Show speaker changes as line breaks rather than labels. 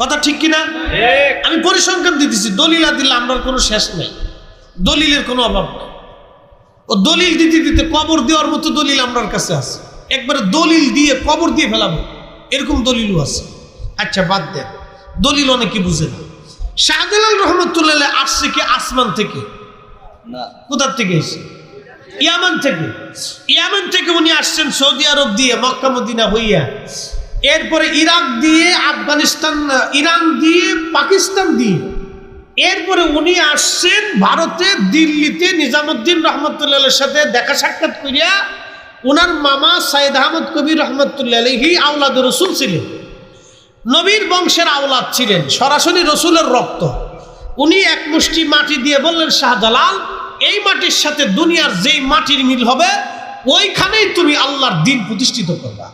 কথা ঠিক কিনা? আমি পরিসংখ্যান দিতেছি, দলিল দিলে আমরা কোনো শেষ নাই, দলিলের কোনো অভাব নাই। ও দলিল দিতে দিতে কবর দেওয়ার মতো দলিল আমার কাছে আছে, একবারে দলিল দিয়ে কবর দিয়ে ফেলাবো এরকম দলিলও আছে। আচ্ছা বাদ দেন, দলিল অনেকে বুঝে না। শাহজালাল রহমতুল্লাহ আসছে কি আসমান থেকে? কোথার থেকে এসে? ইয়ামান থেকে। ইয়ামান থেকে উনি আসছেন সৌদি আরব দিয়ে, মক্কা মদিনা হইয়া, এরপরে ইরাক দিয়ে, আফগানিস্তান, ইরান দিয়ে, পাকিস্তান দিয়ে, এরপরে উনি আসছেন ভারতে, দিল্লিতে নিজামুদ্দিন রহমতুল্লাহের সাথে দেখা সাক্ষাৎ করিয়া। ওনার মামা সাইদ আহমদ কবির রহমতুল্লাহ আলাইহি আওলাদ রসুল ছিলেন, নবীর বংশের আওলাদ ছিলেন, সরাসরি রসুলের রক্ত। উনি এক মুষ্টি মাটি দিয়ে বললেন, শাহজালাল, এই মাটির সাথে দুনিয়ার যেই মাটির মিল হবে ওইখানেই তুমি আল্লাহর দ্বীন প্রতিষ্ঠিত করবা।